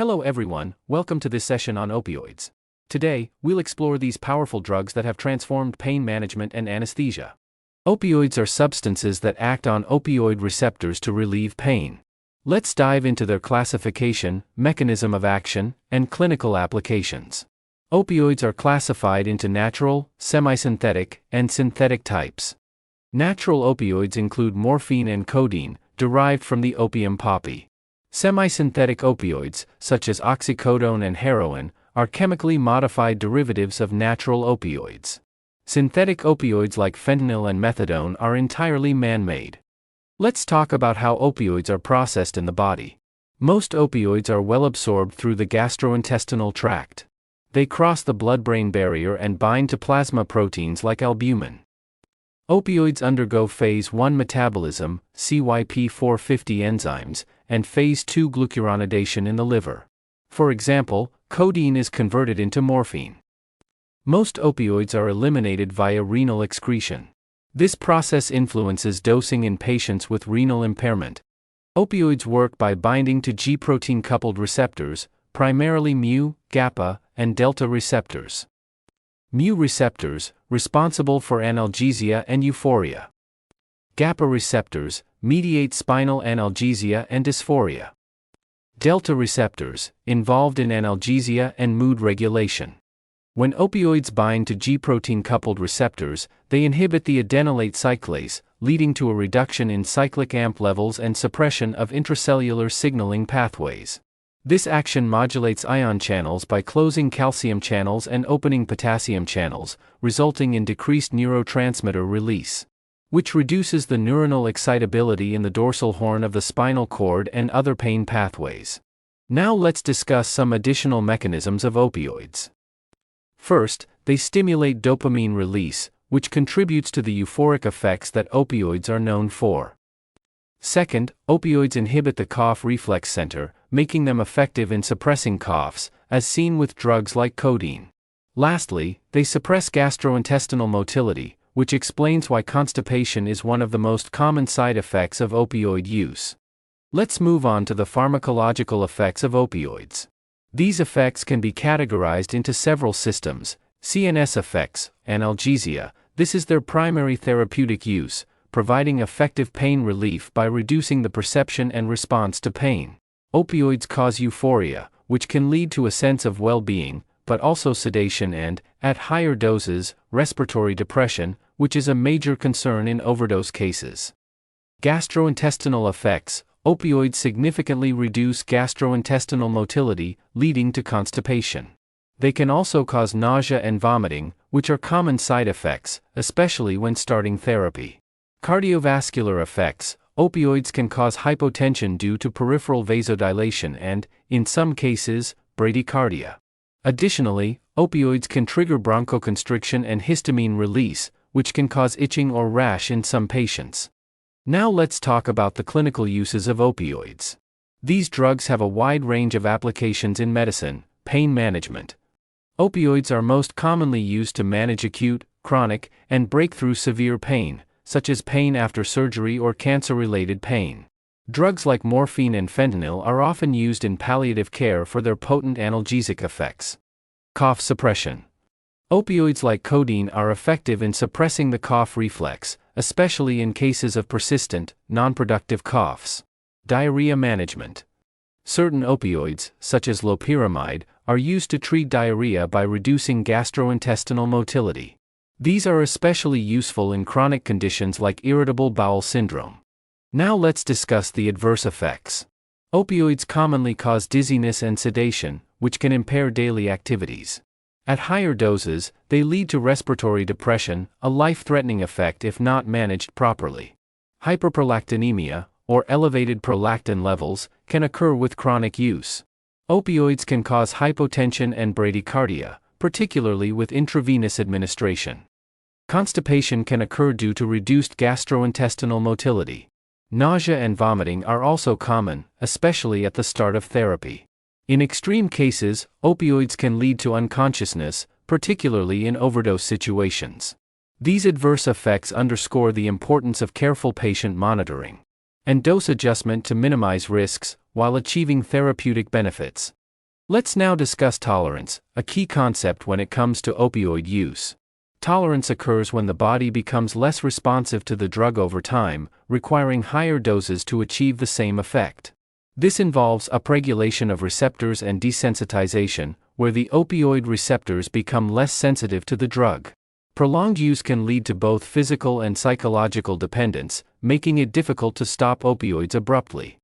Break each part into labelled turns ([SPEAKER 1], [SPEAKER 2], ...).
[SPEAKER 1] Hello everyone, welcome to this session on opioids. Today, we'll explore these powerful drugs that have transformed pain management and anesthesia. Opioids are substances that act on opioid receptors to relieve pain. Let's dive into their classification, mechanism of action, and clinical applications. Opioids are classified into natural, semisynthetic, and synthetic types. Natural opioids include morphine and codeine, derived from the opium poppy. Semisynthetic opioids, such as oxycodone and heroin, are chemically modified derivatives of natural opioids. Synthetic opioids like fentanyl and methadone are entirely man-made. Let's talk about how opioids are processed in the body. Most opioids are well absorbed through the gastrointestinal tract. They cross the blood-brain barrier and bind to plasma proteins like albumin. Opioids undergo phase 1 metabolism, CYP450 enzymes, and phase 2 glucuronidation in the liver. For example, codeine is converted into morphine. Most opioids are eliminated via renal excretion. This process influences dosing in patients with renal impairment. Opioids work by binding to G-protein coupled receptors, primarily mu, GABA, and delta receptors. Mu receptors, responsible for analgesia and euphoria. GABA receptors, mediate spinal analgesia and dysphoria. Delta receptors, involved in analgesia and mood regulation. When opioids bind to G-protein coupled receptors, they inhibit the adenylate cyclase, leading to a reduction in cyclic AMP levels and suppression of intracellular signaling pathways. This action modulates ion channels by closing calcium channels and opening potassium channels, resulting in decreased neurotransmitter release, which reduces the neuronal excitability in the dorsal horn of the spinal cord and other pain pathways. Now let's discuss some additional mechanisms of opioids. First, they stimulate dopamine release, which contributes to the euphoric effects that opioids are known for. Second, opioids inhibit the cough reflex center, making them effective in suppressing coughs, as seen with drugs like codeine. Lastly, they suppress gastrointestinal motility, which explains why constipation is one of the most common side effects of opioid use. Let's move on to the pharmacological effects of opioids. These effects can be categorized into several systems. CNS effects, analgesia, this is their primary therapeutic use, providing effective pain relief by reducing the perception and response to pain. Opioids cause euphoria, which can lead to a sense of well-being, but also sedation and, at higher doses, respiratory depression, which is a major concern in overdose cases. Gastrointestinal effects, opioids significantly reduce gastrointestinal motility, leading to constipation. They can also cause nausea and vomiting, which are common side effects, especially when starting therapy. Cardiovascular effects, opioids can cause hypotension due to peripheral vasodilation and, in some cases, bradycardia. Additionally, opioids can trigger bronchoconstriction and histamine release, which can cause itching or rash in some patients. Now let's talk about the clinical uses of opioids. These drugs have a wide range of applications in medicine, pain management. Opioids are most commonly used to manage acute, chronic, and breakthrough severe pain, such as pain after surgery or cancer-related pain. Drugs like morphine and fentanyl are often used in palliative care for their potent analgesic effects. Cough suppression. Opioids like codeine are effective in suppressing the cough reflex, especially in cases of persistent, non-productive coughs. Diarrhea management. Certain opioids, such as loperamide, are used to treat diarrhea by reducing gastrointestinal motility. These are especially useful in chronic conditions like irritable bowel syndrome. Now let's discuss the adverse effects. Opioids commonly cause dizziness and sedation, which can impair daily activities. At higher doses, they lead to respiratory depression, a life-threatening effect if not managed properly. Hyperprolactinemia, or elevated prolactin levels, can occur with chronic use. Opioids can cause hypotension and bradycardia, particularly with intravenous administration. Constipation can occur due to reduced gastrointestinal motility. Nausea and vomiting are also common, especially at the start of therapy. In extreme cases, opioids can lead to unconsciousness, particularly in overdose situations. These adverse effects underscore the importance of careful patient monitoring and dose adjustment to minimize risks, while achieving therapeutic benefits. Let's now discuss tolerance, a key concept when it comes to opioid use. Tolerance occurs when the body becomes less responsive to the drug over time, requiring higher doses to achieve the same effect. This involves upregulation of receptors and desensitization, where the opioid receptors become less sensitive to the drug. Prolonged use can lead to both physical and psychological dependence, making it difficult to stop opioids abruptly.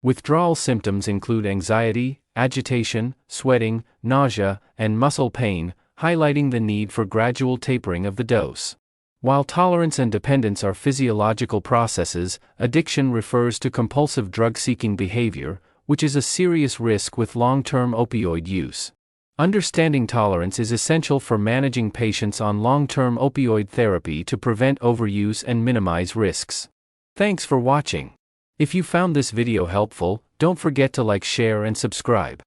[SPEAKER 1] Withdrawal symptoms include anxiety, agitation, sweating, nausea, and muscle pain, highlighting the need for gradual tapering of the dose. While tolerance and dependence are physiological processes, addiction refers to compulsive drug-seeking behavior, which is a serious risk with long-term opioid use. Understanding tolerance is essential for managing patients on long-term opioid therapy to prevent overuse and minimize risks. Thanks for watching. If you found this video helpful, don't forget to like, share, and subscribe.